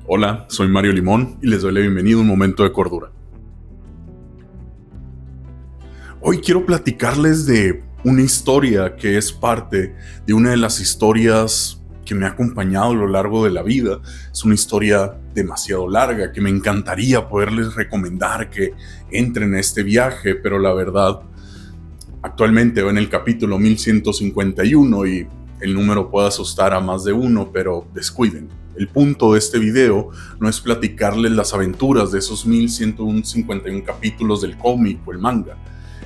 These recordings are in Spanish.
Hola, soy Mario Limón y les doy la bienvenida a un momento de cordura. Hoy quiero platicarles de una historia que es parte de una de las historias que me ha acompañado a lo largo de la vida. Es una historia demasiado larga que me encantaría poderles recomendar que entren a este viaje, pero la verdad, actualmente va en el capítulo 1151 y el número puede asustar a más de uno, pero descuiden. El punto de este video no es platicarles las aventuras de esos 1151 capítulos del cómic o el manga.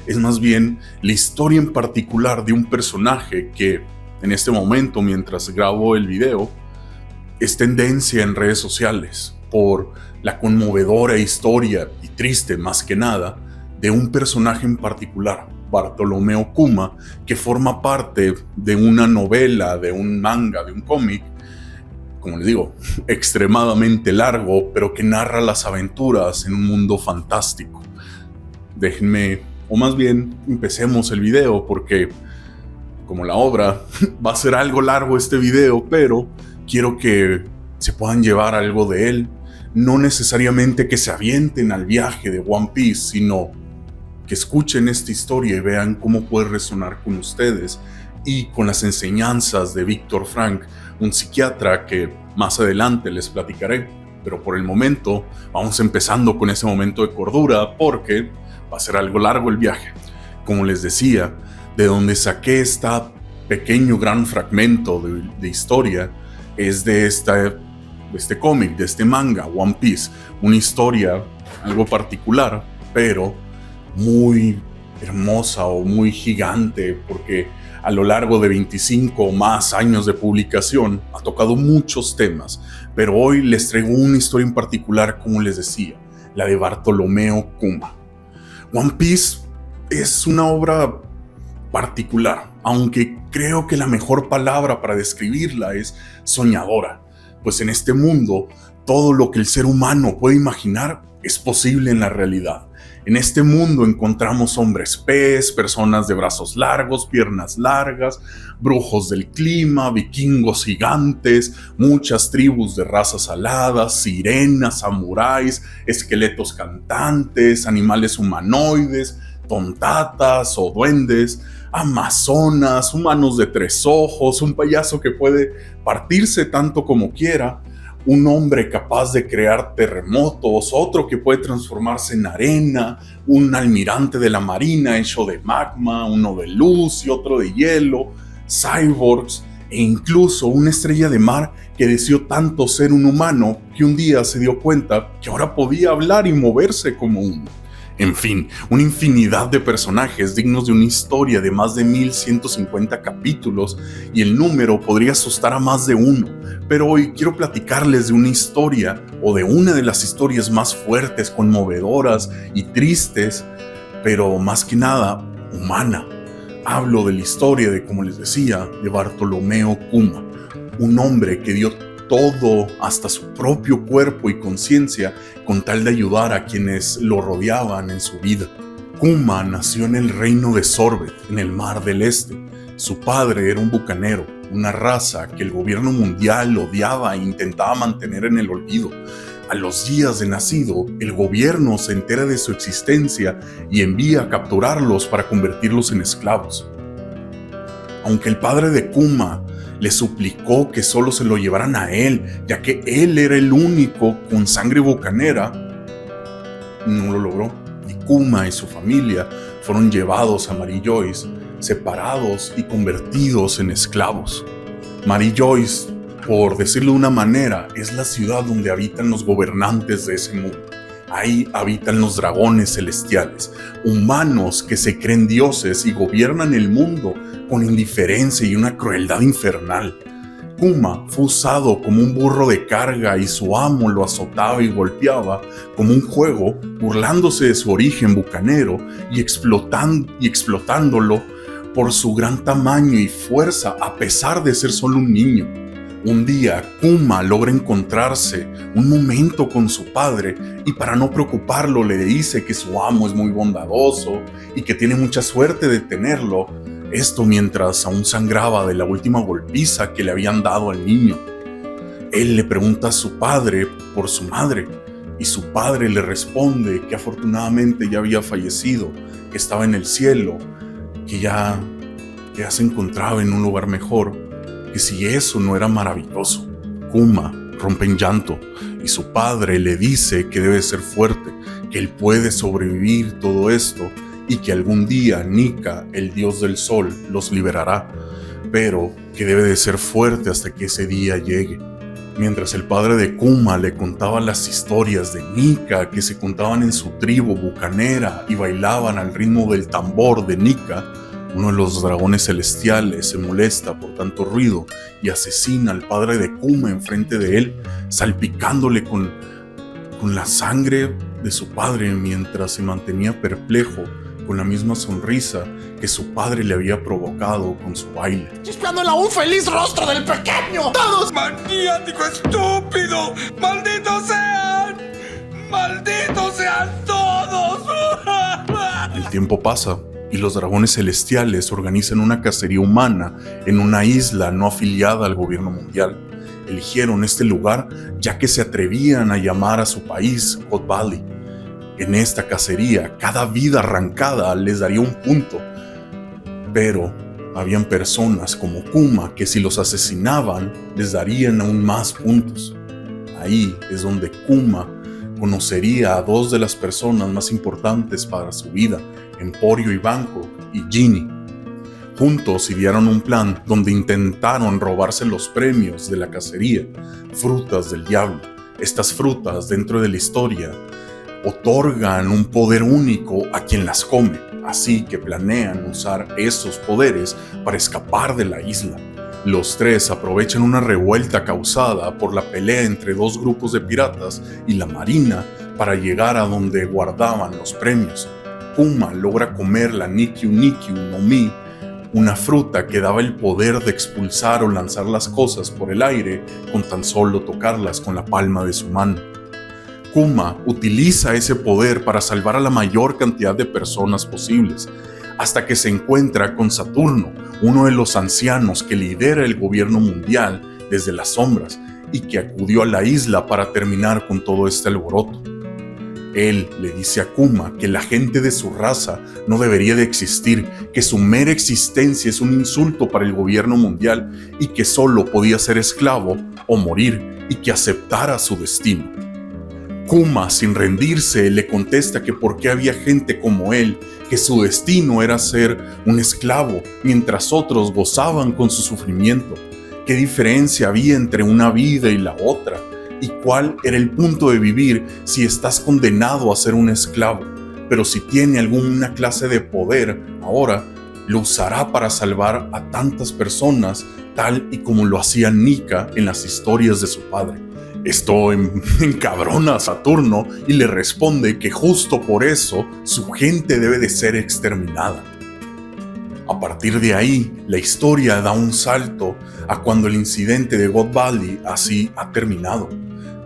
Es más bien la historia en particular de un personaje que en este momento, mientras grabo el video, es tendencia en redes sociales por la conmovedora historia, y triste más que nada, de un personaje en particular, Bartolomeo Kuma, que forma parte de una novela, de un manga, de un cómic, como les digo, extremadamente largo, pero que narra las aventuras en un mundo fantástico. Déjenme, o más bien, empecemos el video porque, como la obra, va a ser algo largo este video, pero quiero que se puedan llevar algo de él. No necesariamente que se avienten al viaje de One Piece, sino que escuchen esta historia y vean cómo puede resonar con ustedes y con las enseñanzas de Viktor Frankl, un psiquiatra que más adelante les platicaré. Pero por el momento vamos empezando con ese momento de cordura porque va a ser algo largo el viaje. Como les decía, de donde saqué este pequeño gran fragmento de historia es de este cómic, de este manga, One Piece. Una historia algo particular, pero muy hermosa o muy gigante, porque a lo largo de 25 o más años de publicación ha tocado muchos temas, pero hoy les traigo una historia en particular, como les decía, la de Bartolomeo Kuma. One Piece es una obra particular, aunque creo que la mejor palabra para describirla es soñadora, pues en este mundo todo lo que el ser humano puede imaginar es posible en la realidad. En este mundo encontramos hombres pez, personas de brazos largos, piernas largas, brujos del clima, vikingos gigantes, muchas tribus de razas aladas, sirenas, samuráis, esqueletos cantantes, animales humanoides, tontatas o duendes, amazonas, humanos de 3 ojos, un payaso que puede partirse tanto como quiera, un hombre capaz de crear terremotos, otro que puede transformarse en arena, un almirante de la marina hecho de magma, uno de luz y otro de hielo, cyborgs e incluso una estrella de mar que deseó tanto ser un humano que un día se dio cuenta que ahora podía hablar y moverse como uno. En fin, una infinidad de personajes dignos de una historia de más de 1150 capítulos, y el número podría asustar a más de uno, pero hoy quiero platicarles de una historia, o de una de las historias más fuertes, conmovedoras y tristes, pero más que nada, humana. Hablo de la historia de, como les decía, de Bartolomeo Kuma, un hombre que dio todo, hasta su propio cuerpo y conciencia, con tal de ayudar a quienes lo rodeaban en su vida. Kuma nació en el reino de Sorbet, en el Mar del Este. Su padre era un bucanero, una raza que el gobierno mundial odiaba e intentaba mantener en el olvido. A los días de nacido, el gobierno se entera de su existencia y envía a capturarlos para convertirlos en esclavos. Aunque el padre de Kuma le suplicó que solo se lo llevaran a él, ya que él era el único con sangre bucanera, no lo logró. Y Kuma y su familia fueron llevados a Mary Joyce, separados y convertidos en esclavos. Mary Joyce, por decirlo de una manera, es la ciudad donde habitan los gobernantes de ese mundo. Ahí habitan los dragones celestiales, humanos que se creen dioses y gobiernan el mundo con indiferencia y una crueldad infernal. Kuma fue usado como un burro de carga y su amo lo azotaba y golpeaba como un juego, burlándose de su origen bucanero y explotándolo por su gran tamaño y fuerza a pesar de ser solo un niño. Un día, Kuma logra encontrarse un momento con su padre y para no preocuparlo le dice que su amo es muy bondadoso y que tiene mucha suerte de tenerlo. Esto mientras aún sangraba de la última golpiza que le habían dado al niño. Él le pregunta a su padre por su madre y su padre le responde que afortunadamente ya había fallecido, que estaba en el cielo, que ya se encontraba en un lugar mejor, que si eso no era maravilloso. Kuma rompe en llanto y su padre le dice que debe ser fuerte, que él puede sobrevivir todo esto y que algún día Nika, el dios del sol, los liberará, pero que debe de ser fuerte hasta que ese día llegue. Mientras el padre de Kuma le contaba las historias de Nika que se contaban en su tribu bucanera y bailaban al ritmo del tambor de Nika, uno de los dragones celestiales se molesta por tanto ruido y asesina al padre de Kuma enfrente de él, salpicándole con la sangre de su padre mientras se mantenía perplejo con la misma sonrisa que su padre le había provocado con su baile. ¡Chispeándole a un feliz rostro del pequeño! ¡Todos! ¡Maniático estúpido! ¡Malditos sean! ¡Malditos sean todos! El tiempo pasa y los dragones celestiales organizan una cacería humana en una isla no afiliada al gobierno mundial. Eligieron este lugar ya que se atrevían a llamar a su país God Valley. En esta cacería, cada vida arrancada les daría un punto. Pero habían personas como Kuma que si los asesinaban les darían aún más puntos. Ahí es donde Kuma conocería a dos de las personas más importantes para su vida, Emporio Ivankov y Ginny. Juntos idearon un plan donde intentaron robarse los premios de la cacería, frutas del diablo. Estas frutas dentro de la historia otorgan un poder único a quien las come, así que planean usar esos poderes para escapar de la isla. Los tres aprovechan una revuelta causada por la pelea entre dos grupos de piratas y la marina para llegar a donde guardaban los premios. Kuma logra comer la Nikyu Nikyu no Mi, una fruta que daba el poder de expulsar o lanzar las cosas por el aire con tan solo tocarlas con la palma de su mano. Kuma utiliza ese poder para salvar a la mayor cantidad de personas posibles, hasta que se encuentra con Saturno, uno de los ancianos que lidera el gobierno mundial desde las sombras y que acudió a la isla para terminar con todo este alboroto. Él le dice a Kuma que la gente de su raza no debería de existir, que su mera existencia es un insulto para el gobierno mundial y que solo podía ser esclavo o morir y que aceptara su destino. Kuma, sin rendirse, le contesta que por qué había gente como él, que su destino era ser un esclavo, mientras otros gozaban con su sufrimiento. ¿Qué diferencia había entre una vida y la otra? ¿Y cuál era el punto de vivir si estás condenado a ser un esclavo? Pero si tiene alguna clase de poder, ahora lo usará para salvar a tantas personas, tal y como lo hacía Nika en las historias de su padre. Esto encabrona a Saturno y le responde que justo por eso su gente debe de ser exterminada. A partir de ahí, la historia da un salto a cuando el incidente de God Valley así ha terminado.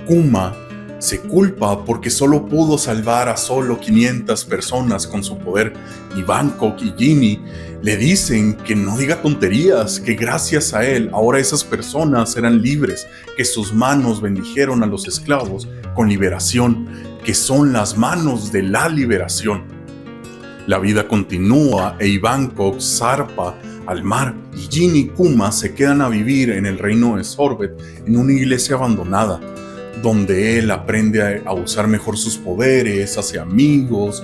Kuma se culpa porque solo pudo salvar a solo 500 personas con su poder. Ivankov y Ginny le dicen que no diga tonterías, que gracias a él ahora esas personas eran libres, que sus manos bendijeron a los esclavos con liberación, que son las manos de la liberación. La vida continúa e Ivankov zarpa al mar y Ginny y Kuma se quedan a vivir en el reino de Sorbet en una iglesia abandonada, donde él aprende a usar mejor sus poderes, hace amigos,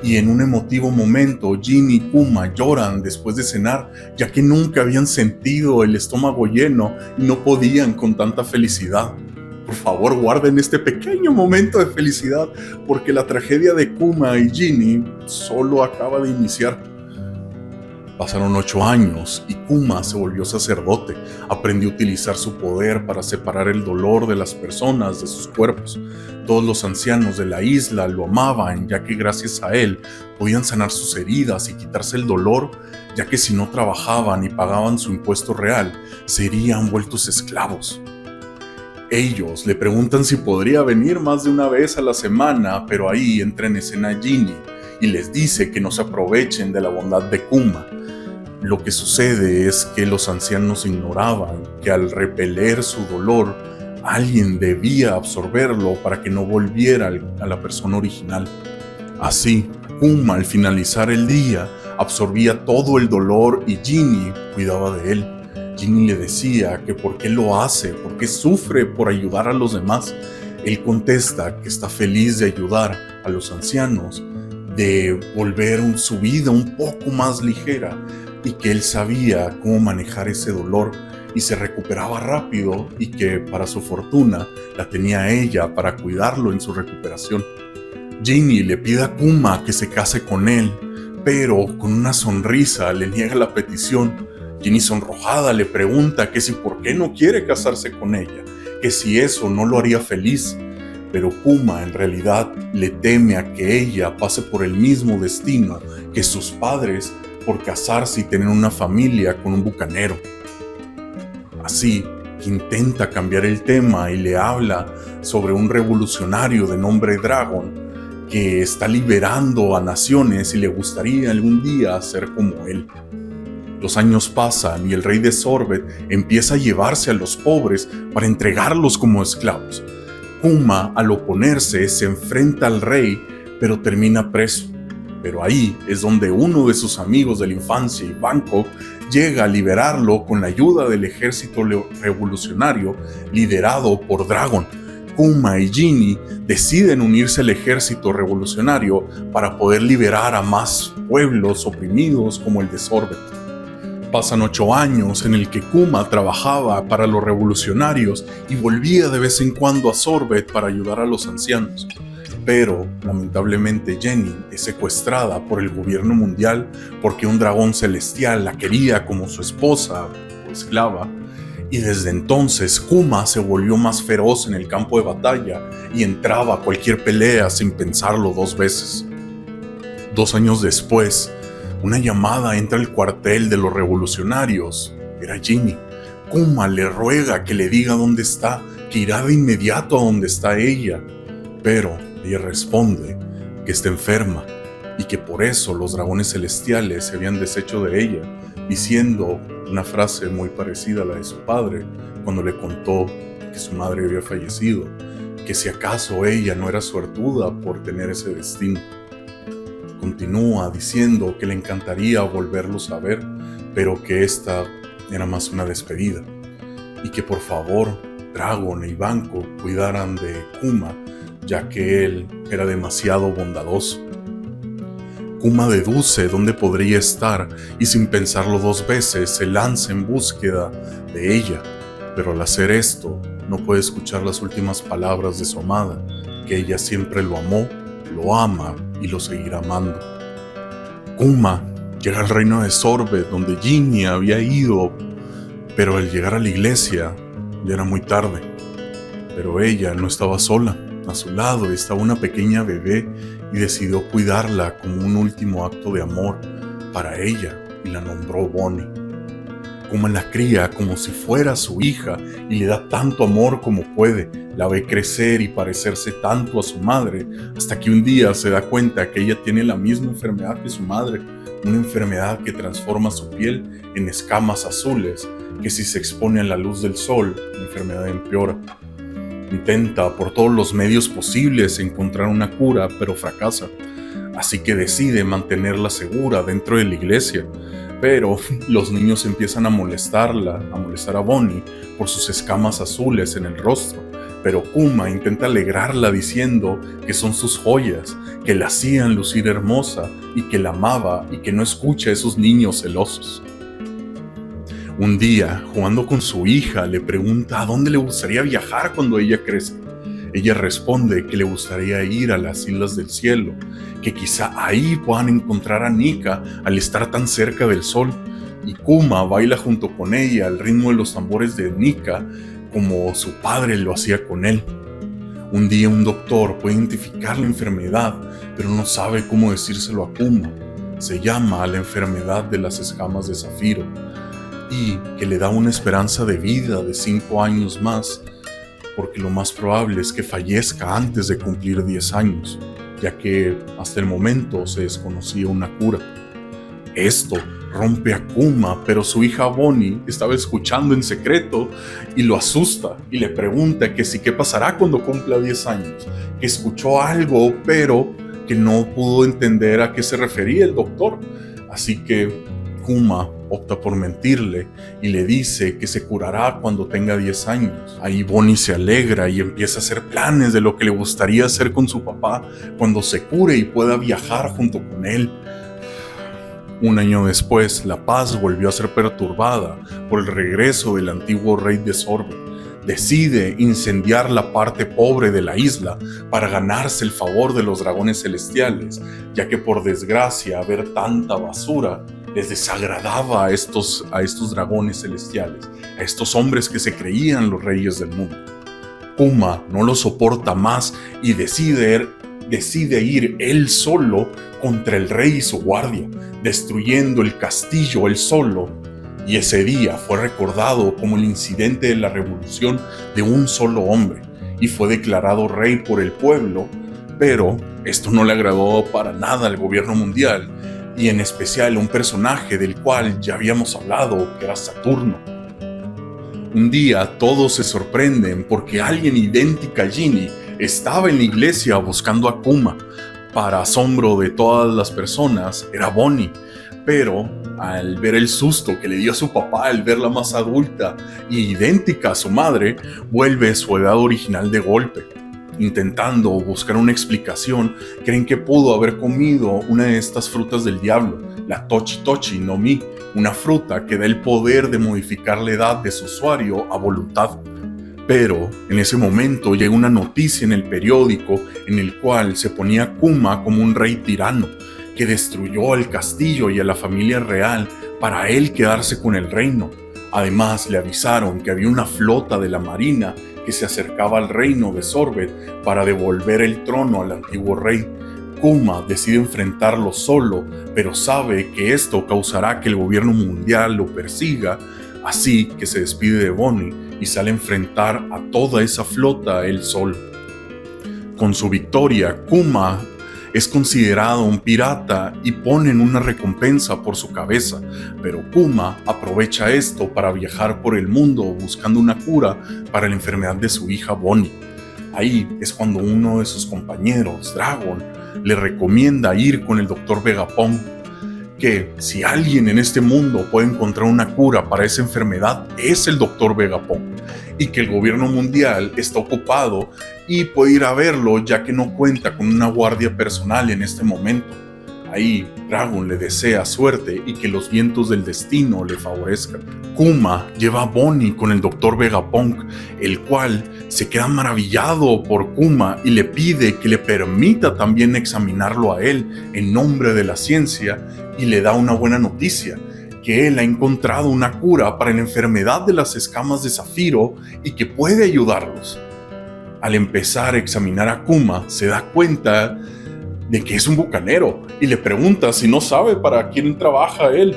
y en un emotivo momento Ginny y Kuma lloran después de cenar, ya que nunca habían sentido el estómago lleno y no podían con tanta felicidad. Por favor, guarden este pequeño momento de felicidad, porque la tragedia de Kuma y Ginny solo acaba de iniciar. Pasaron 8 años y Kuma se volvió sacerdote. Aprendió a utilizar su poder para separar el dolor de las personas de sus cuerpos. Todos los ancianos de la isla lo amaban, ya que gracias a él podían sanar sus heridas y quitarse el dolor, ya que si no trabajaban y pagaban su impuesto real, serían vueltos esclavos. Ellos le preguntan si podría venir más de una vez a la semana, pero ahí entra en escena Ginny y les dice que no se aprovechen de la bondad de Kuma. Lo que sucede es que los ancianos ignoraban que al repeler su dolor, alguien debía absorberlo para que no volviera a la persona original. Así, Kuma al finalizar el día absorbía todo el dolor y Ginny cuidaba de él. Ginny le decía que por qué lo hace, por qué sufre por ayudar a los demás. Él contesta que está feliz de ayudar a los ancianos, de volver su vida un poco más ligera y que él sabía cómo manejar ese dolor y se recuperaba rápido y que para su fortuna la tenía ella para cuidarlo en su recuperación. Ginny le pide a Kuma que se case con él, pero con una sonrisa le niega la petición. Ginny sonrojada le pregunta que si por qué no quiere casarse con ella, que si eso no lo haría feliz. Pero Kuma en realidad le teme a que ella pase por el mismo destino que sus padres por casarse y tener una familia con un bucanero. Así que intenta cambiar el tema y le habla sobre un revolucionario de nombre Dragon que está liberando a naciones y le gustaría algún día ser como él. Los años pasan y el rey de Sorbet empieza a llevarse a los pobres para entregarlos como esclavos. Kuma, al oponerse, se enfrenta al rey, pero termina preso. Pero ahí es donde uno de sus amigos de la infancia, Bangkok, llega a liberarlo con la ayuda del ejército revolucionario liderado por Dragon. Kuma y Ginny deciden unirse al ejército revolucionario para poder liberar a más pueblos oprimidos como el de Sorbet. Pasan 8 años en el que Kuma trabajaba para los revolucionarios y volvía de vez en cuando a Sorbet para ayudar a los ancianos. Pero, lamentablemente, Jenny es secuestrada por el gobierno mundial porque un dragón celestial la quería como su esposa o esclava. Y desde entonces Kuma se volvió más feroz en el campo de batalla y entraba a cualquier pelea sin pensarlo 2 veces. 2 años después, una llamada entra al cuartel de los revolucionarios. Era Ginny. Kuma le ruega que le diga dónde está, que irá de inmediato a donde está ella. Pero ella responde que está enferma y que por eso los dragones celestiales se habían deshecho de ella, diciendo una frase muy parecida a la de su padre cuando le contó que su madre había fallecido, que si acaso ella no era suertuda por tener ese destino. Continúa diciendo que le encantaría volverlos a ver, pero que esta era más una despedida y que por favor Dragon y Bangkok cuidaran de Kuma, ya que él era demasiado bondadoso. Kuma deduce dónde podría estar y sin pensarlo 2 veces se lanza en búsqueda de ella, pero al hacer esto no puede escuchar las últimas palabras de su amada, que ella siempre lo amó, lo ama y lo seguirá amando. Kuma llega al reino de Sorbet donde Ginny había ido, pero al llegar a la iglesia ya era muy tarde. Pero ella no estaba sola. A su lado estaba una pequeña bebé y decidió cuidarla como un último acto de amor para ella y la nombró Bonnie. Kuma la cría como si fuera su hija y le da tanto amor como puede. La ve crecer y parecerse tanto a su madre hasta que un día se da cuenta que ella tiene la misma enfermedad que su madre, una enfermedad que transforma su piel en escamas azules que si se expone a la luz del sol, la enfermedad empeora. Intenta por todos los medios posibles encontrar una cura, pero fracasa. Así que decide mantenerla segura dentro de la iglesia. Pero los niños empiezan a molestar a Bonnie por sus escamas azules en el rostro. Pero Kuma intenta alegrarla diciendo que son sus joyas, que la hacían lucir hermosa y que la amaba y que no escucha a esos niños celosos. Un día, jugando con su hija, le pregunta a dónde le gustaría viajar cuando ella crezca. Ella responde que le gustaría ir a las Islas del Cielo, que quizá ahí puedan encontrar a Nika al estar tan cerca del sol. Y Kuma baila junto con ella al ritmo de los tambores de Nika, como su padre lo hacía con él. Un día un doctor puede identificar la enfermedad, pero no sabe cómo decírselo a Kuma. Se llama la enfermedad de las escamas de zafiro, y que le da una esperanza de vida de 5 años más, porque lo más probable es que fallezca antes de cumplir 10 años, ya que hasta el momento se desconocía una cura. Esto rompe a Kuma, pero su hija Bonnie estaba escuchando en secreto y lo asusta y le pregunta que sí, qué pasará cuando cumpla 10 años, que escuchó algo pero que no pudo entender a qué se refería el doctor. Así que Kuma opta por mentirle y le dice que se curará cuando tenga 10 años. Ahí Bonnie se alegra y empieza a hacer planes de lo que le gustaría hacer con su papá cuando se cure y pueda viajar junto con él. Un año después, la paz volvió a ser perturbada por el regreso del antiguo rey de Sorbet. Decide incendiar la parte pobre de la isla para ganarse el favor de los dragones celestiales, ya que por desgracia ver tanta basura les desagradaba a estos dragones celestiales, a estos hombres que se creían los reyes del mundo. Kuma no lo soporta más y decide ir él solo contra el rey y su guardia, destruyendo el castillo él solo. Y ese día fue recordado como el incidente de la revolución de un solo hombre y fue declarado rey por el pueblo, pero esto no le agradó para nada al gobierno mundial y en especial a un personaje del cual ya habíamos hablado, que era Saturno. Un día todos se sorprenden porque alguien idéntica a Ginny estaba en la iglesia buscando a Kuma. Para asombro de todas las personas, era Bonnie, pero al ver el susto que le dio a su papá al verla más adulta y idéntica a su madre, vuelve a su edad original de golpe. Intentando buscar una explicación, creen que pudo haber comido una de estas frutas del diablo, la Tochi Tochi no Mi, una fruta que da el poder de modificar la edad de su usuario a voluntad. Pero en ese momento llega una noticia en el periódico en el cual se ponía a Kuma como un rey tirano que destruyó el castillo y a la familia real para él quedarse con el reino. Además le avisaron que había una flota de la marina que se acercaba al reino de Sorbet para devolver el trono al antiguo rey. Kuma decide enfrentarlo solo, pero sabe que esto causará que el gobierno mundial lo persiga, así que se despide de Bonnie y sale a enfrentar a toda esa flota él solo. Con su victoria, Kuma es considerado un pirata y ponen una recompensa por su cabeza, pero Kuma aprovecha esto para viajar por el mundo buscando una cura para la enfermedad de su hija Bonnie. Ahí es cuando uno de sus compañeros, Dragon, le recomienda ir con el Dr. Vegapunk, que si alguien en este mundo puede encontrar una cura para esa enfermedad es el Dr. Vegapunk, y que el gobierno mundial está ocupado y puede ir a verlo ya que no cuenta con una guardia personal en este momento. Ahí Dragon le desea suerte y que los vientos del destino le favorezcan. Kuma lleva a Bonnie con el Dr. Vegapunk, el cual se queda maravillado por Kuma y le pide que le permita también examinarlo a él en nombre de la ciencia y le da una buena noticia, que él ha encontrado una cura para la enfermedad de las escamas de zafiro y que puede ayudarlos. Al empezar a examinar a Kuma, se da cuenta de que es un bucanero y le pregunta si no sabe para quién trabaja él.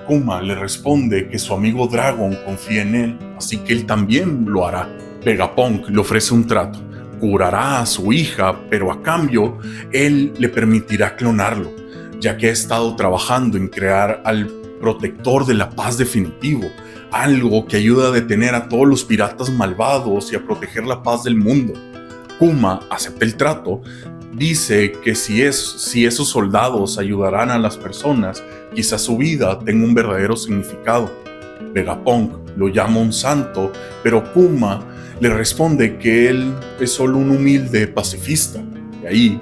Kuma le responde que su amigo Dragon confía en él, así que él también lo hará. Vegapunk le ofrece un trato: curará a su hija, pero a cambio él le permitirá clonarlo, ya que ha estado trabajando en crear al protector de la paz definitivo, algo que ayuda a detener a todos los piratas malvados y a proteger la paz del mundo. Kuma acepta el trato, dice que si esos soldados ayudarán a las personas, quizás su vida tenga un verdadero significado. Vegapunk lo llama un santo, pero Kuma le responde que él es solo un humilde pacifista. Y ahí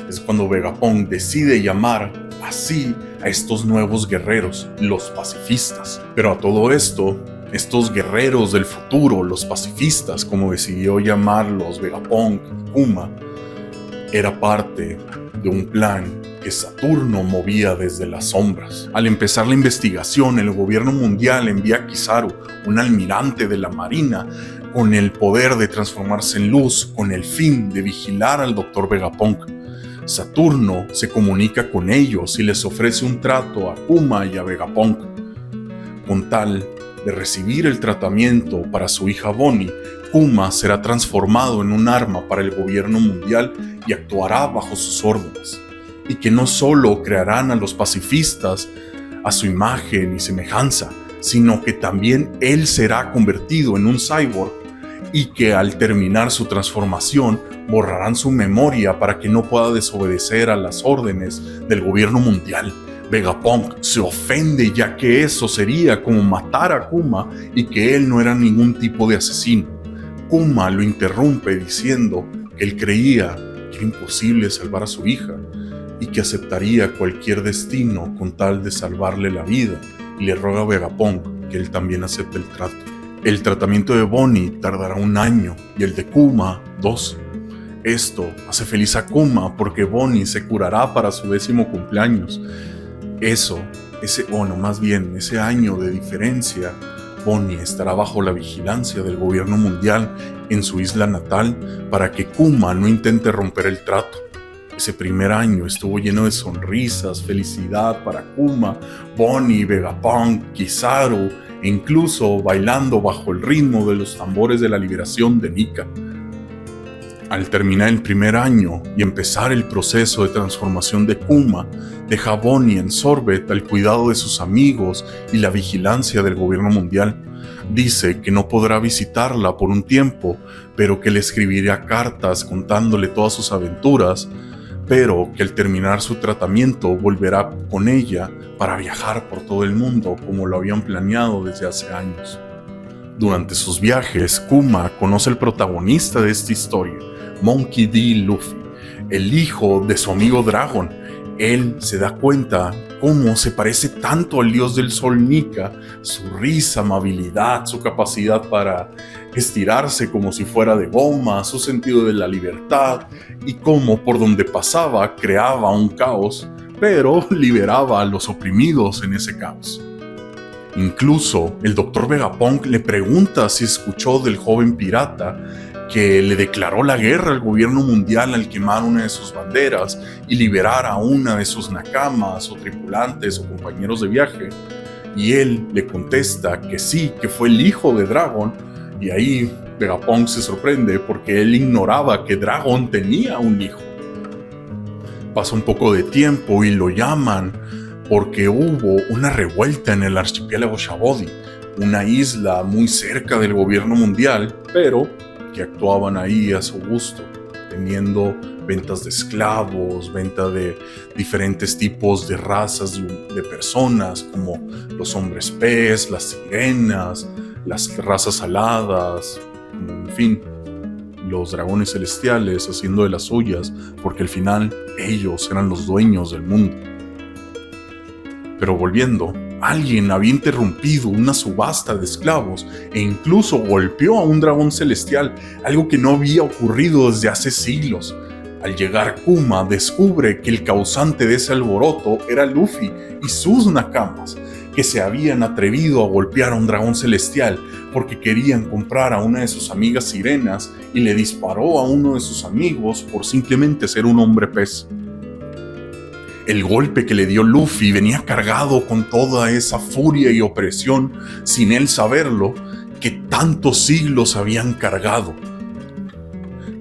es cuando Vegapunk decide llamar así a estos nuevos guerreros, los pacifistas. Pero a todo esto, estos guerreros del futuro, los pacifistas, como decidió llamarlos Vegapunk, Kuma, era parte de un plan que Saturno movía desde las sombras. Al empezar la investigación, el gobierno mundial envía a Kizaru, un almirante de la marina, con el poder de transformarse en luz, con el fin de vigilar al Dr. Vegapunk. Saturno se comunica con ellos y les ofrece un trato a Kuma y a Vegapunk. Con tal de recibir el tratamiento para su hija Bonnie, Kuma será transformado en un arma para el gobierno mundial y actuará bajo sus órdenes. Y que no solo crearán a los pacifistas, a su imagen y semejanza, sino que también él será convertido en un cyborg y que al terminar su transformación borrarán su memoria para que no pueda desobedecer a las órdenes del gobierno mundial. Vegapunk se ofende, ya que eso sería como matar a Kuma y que él no era ningún tipo de asesino. Kuma lo interrumpe diciendo que él creía que era imposible salvar a su hija y que aceptaría cualquier destino con tal de salvarle la vida, y le ruega a Vegapunk que él también acepte el trato. El tratamiento de Bonnie tardará 1 año y el de Kuma 2. Esto hace feliz a Kuma porque Bonnie se curará para su 10º cumpleaños. Ese año de diferencia, Bonnie estará bajo la vigilancia del gobierno mundial en su isla natal para que Kuma no intente romper el trato. Ese primer año estuvo lleno de sonrisas, felicidad para Kuma, Bonnie, Vegapunk, Kizaru, e incluso bailando bajo el ritmo de los tambores de la liberación de Nika. Al terminar el primer año y empezar el proceso de transformación de Kuma, deja a Bonnie en Sorbet al cuidado de sus amigos y la vigilancia del gobierno mundial. Dice que no podrá visitarla por un tiempo, pero que le escribirá cartas contándole todas sus aventuras, pero que al terminar su tratamiento volverá con ella para viajar por todo el mundo como lo habían planeado desde hace años. Durante sus viajes, Kuma conoce al protagonista de esta historia, Monkey D. Luffy, el hijo de su amigo Dragon. Él se da cuenta cómo se parece tanto al dios del sol Nika, su risa, amabilidad, su capacidad para estirarse como si fuera de goma, su sentido de la libertad y cómo por donde pasaba creaba un caos, pero liberaba a los oprimidos en ese caos. Incluso el Dr. Vegapunk le pregunta si escuchó del joven pirata que le declaró la guerra al gobierno mundial al quemar una de sus banderas y liberar a una de sus nakamas o tripulantes o compañeros de viaje. Y él le contesta que sí, que fue el hijo de Dragon, y ahí Vegapunk se sorprende porque él ignoraba que Dragon tenía un hijo. Pasa un poco de tiempo y lo llaman porque hubo una revuelta en el archipiélago Shabodi, una isla muy cerca del gobierno mundial, pero que actuaban ahí a su gusto, teniendo ventas de esclavos, venta de diferentes tipos de razas de personas, como los hombres pez, las sirenas, las razas aladas, en fin, los dragones celestiales haciendo de las suyas, porque al final ellos eran los dueños del mundo. Pero volviendo, alguien había interrumpido una subasta de esclavos e incluso golpeó a un dragón celestial, algo que no había ocurrido desde hace siglos. Al llegar Kuma descubre que el causante de ese alboroto era Luffy y sus nakamas, que se habían atrevido a golpear a un dragón celestial porque querían comprar a una de sus amigas sirenas y le disparó a uno de sus amigos por simplemente ser un hombre pez. El golpe que le dio Luffy venía cargado con toda esa furia y opresión, sin él saberlo, que tantos siglos habían cargado.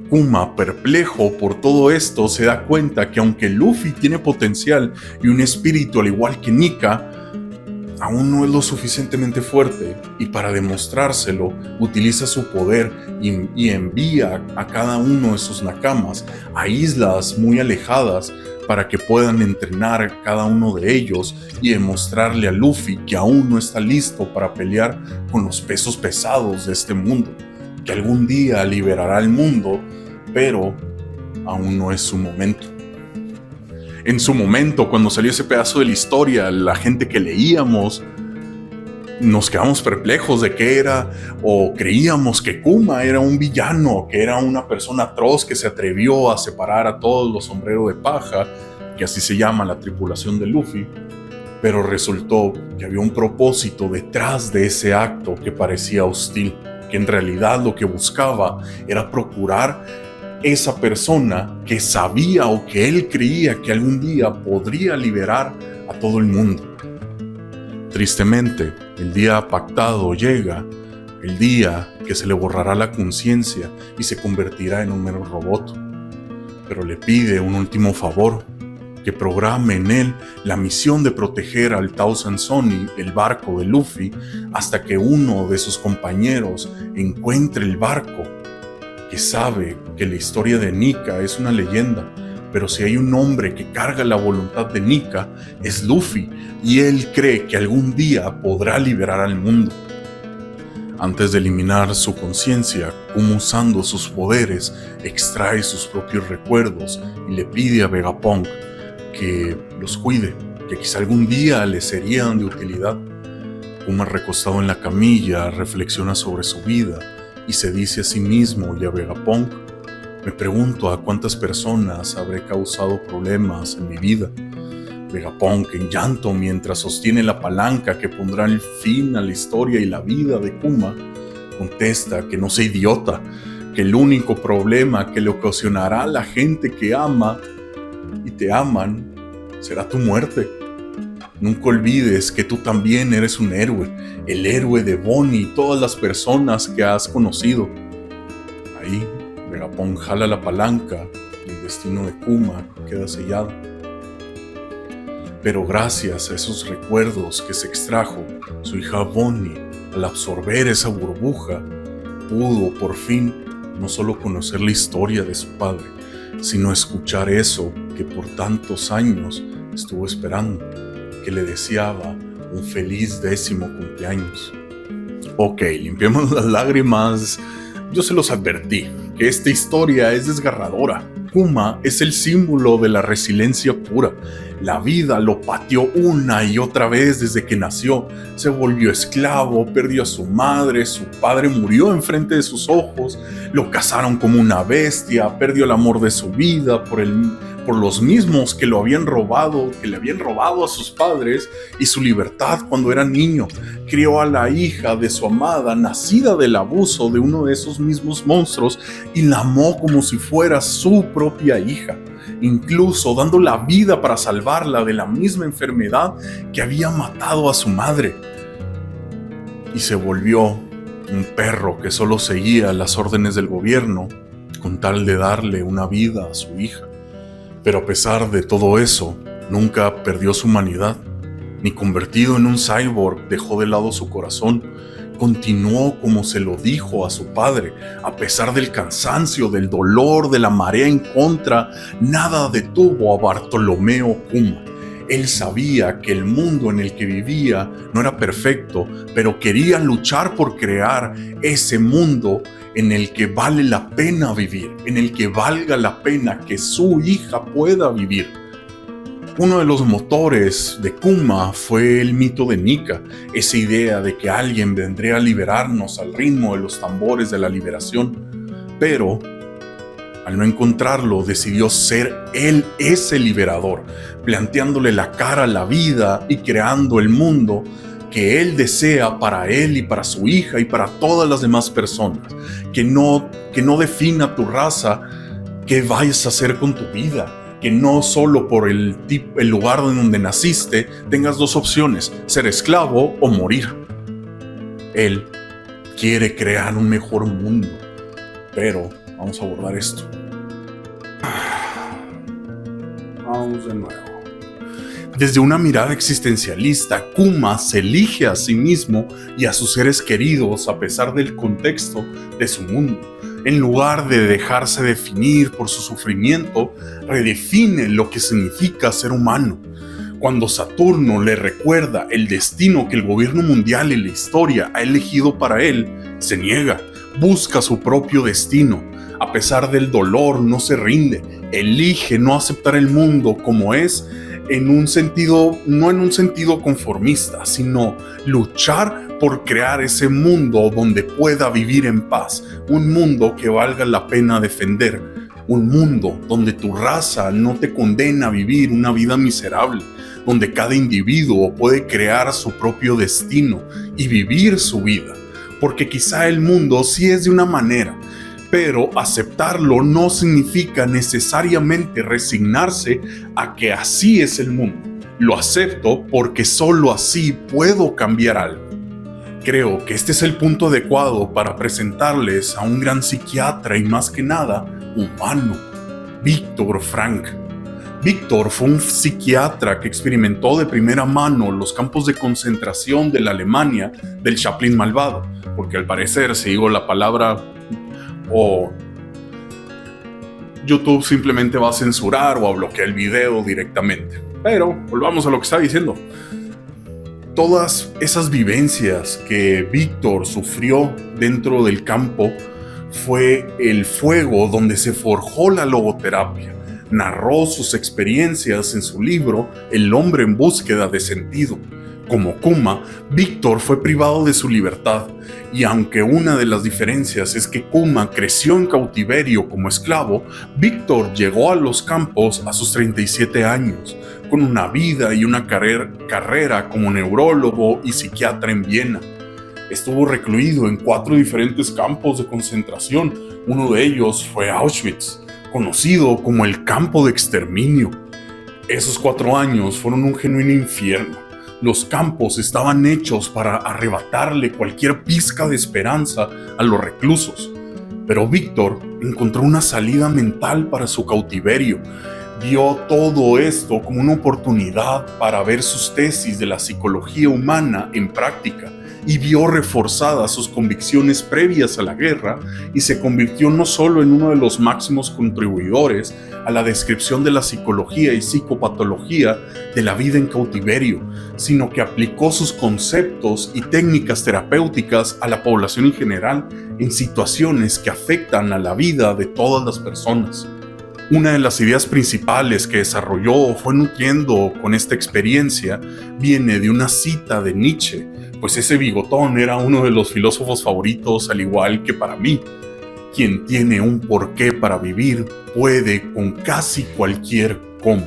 Kuma, perplejo por todo esto, se da cuenta que aunque Luffy tiene potencial y un espíritu al igual que Nika, aún no es lo suficientemente fuerte, y para demostrárselo utiliza su poder y envía a cada uno de sus nakamas a islas muy alejadas para que puedan entrenar cada uno de ellos y demostrarle a Luffy que aún no está listo para pelear con los pesos pesados de este mundo, que algún día liberará el mundo, pero aún no es su momento. En su momento, cuando salió ese pedazo de la historia, la gente que leíamos nos quedamos perplejos de qué era, o creíamos que Kuma era un villano, que era una persona atroz que se atrevió a separar a todos los sombreros de paja, que así se llama la tripulación de Luffy, pero resultó que había un propósito detrás de ese acto que parecía hostil, que en realidad lo que buscaba era procurar esa persona que sabía o que él creía que algún día podría liberar a todo el mundo. Tristemente, el día pactado llega, el día que se le borrará la conciencia y se convertirá en un mero robot. Pero le pide un último favor, que programe en él la misión de proteger al Thousand Sunny, el barco de Luffy, hasta que uno de sus compañeros encuentre el barco, que sabe que la historia de Nika es una leyenda, pero si hay un hombre que carga la voluntad de Nika, es Luffy, y él cree que algún día podrá liberar al mundo. Antes de eliminar su conciencia, Kuma, usando sus poderes, extrae sus propios recuerdos y le pide a Vegapunk que los cuide, que quizá algún día le serían de utilidad. Kuma, recostado en la camilla, reflexiona sobre su vida y se dice a sí mismo y a Vegapunk: me pregunto a cuántas personas habré causado problemas en mi vida. Vegapunk, en llanto mientras sostiene la palanca que pondrá el fin a la historia y la vida de Kuma, contesta que no sea idiota, que el único problema que le ocasionará a la gente que ama y te aman será tu muerte. Nunca olvides que tú también eres un héroe, el héroe de Bonnie y todas las personas que has conocido. Ahí, Vegapunk jala la palanca y el destino de Kuma queda sellado. Pero gracias a esos recuerdos que se extrajo, su hija Bonnie, al absorber esa burbuja, pudo por fin no solo conocer la historia de su padre, sino escuchar eso que por tantos años estuvo esperando, que le deseaba un feliz 10º cumpleaños. Ok, limpiemos las lágrimas. Yo se los advertí, que esta historia es desgarradora. Kuma es el símbolo de la resiliencia pura. La vida lo pateó una y otra vez desde que nació. Se volvió esclavo, perdió a su madre, su padre murió enfrente de sus ojos, lo cazaron como una bestia, perdió el amor de su vida por los mismos que le habían robado a sus padres y su libertad cuando era niño. Crió a la hija de su amada, nacida del abuso de uno de esos mismos monstruos, y la amó como si fuera su propia hija, incluso dando la vida para salvarla de la misma enfermedad que había matado a su madre. Y se volvió un perro que solo seguía las órdenes del gobierno con tal de darle una vida a su hija. Pero a pesar de todo eso, nunca perdió su humanidad, ni convertido en un cyborg dejó de lado su corazón. Continuó como se lo dijo a su padre, a pesar del cansancio, del dolor, de la marea en contra. Nada detuvo a Bartolomeo Kuma. Él sabía que el mundo en el que vivía no era perfecto, pero quería luchar por crear ese mundo en el que vale la pena vivir, en el que valga la pena que su hija pueda vivir. Uno de los motores de Kuma fue el mito de Nika, esa idea de que alguien vendría a liberarnos al ritmo de los tambores de la liberación. Pero, al no encontrarlo, decidió ser él ese liberador, planteándole la cara a la vida y creando el mundo que él desea para él y para su hija y para todas las demás personas. Que no defina tu raza, qué vayas a hacer con tu vida. Que no solo por el lugar en donde naciste tengas dos opciones, ser esclavo o morir. Él quiere crear un mejor mundo. Pero vamos a abordar esto. Vamos de nuevo. Desde una mirada existencialista, Kuma se elige a sí mismo y a sus seres queridos a pesar del contexto de su mundo. En lugar de dejarse definir por su sufrimiento, redefine lo que significa ser humano. Cuando Saturno le recuerda el destino que el gobierno mundial y la historia ha elegido para él, se niega, busca su propio destino. A pesar del dolor, no se rinde, elige no aceptar el mundo como es, no en un sentido conformista, sino luchar por crear ese mundo donde pueda vivir en paz, un mundo que valga la pena defender, un mundo donde tu raza no te condena a vivir una vida miserable, donde cada individuo puede crear su propio destino y vivir su vida, porque quizá el mundo sí es de una manera, pero aceptarlo no significa necesariamente resignarse a que así es el mundo. Lo acepto porque solo así puedo cambiar algo. Creo que este es el punto adecuado para presentarles a un gran psiquiatra y más que nada, humano, Viktor Frankl. Víctor fue un psiquiatra que experimentó de primera mano los campos de concentración de la Alemania del Chaplin malvado, porque al parecer, si digo la palabra o YouTube simplemente va a censurar o a bloquear el video directamente. Pero volvamos a lo que estaba diciendo. Todas esas vivencias que Víctor sufrió dentro del campo fue el fuego donde se forjó la logoterapia. Narró sus experiencias en su libro El hombre en búsqueda de sentido. Como Kuma, Víctor fue privado de su libertad, y aunque una de las diferencias es que Kuma creció en cautiverio como esclavo, Víctor llegó a los campos a sus 37 años, con una vida y una carrera como neurólogo y psiquiatra en Viena. Estuvo recluido en 4 diferentes campos de concentración. Uno de ellos fue Auschwitz, conocido como el campo de exterminio. Esos 4 años fueron un genuino infierno. Los campos estaban hechos para arrebatarle cualquier pizca de esperanza a los reclusos. Pero Víctor encontró una salida mental para su cautiverio. Vio todo esto como una oportunidad para ver sus tesis de la psicología humana en práctica, y vio reforzadas sus convicciones previas a la guerra, y se convirtió no solo en uno de los máximos contribuidores a la descripción de la psicología y psicopatología de la vida en cautiverio, sino que aplicó sus conceptos y técnicas terapéuticas a la población en general en situaciones que afectan a la vida de todas las personas. Una de las ideas principales que desarrolló o fue nutriendo con esta experiencia viene de una cita de Nietzsche, pues ese bigotón era uno de los filósofos favoritos, al igual que para mí. Quien tiene un porqué para vivir puede con casi cualquier cómo.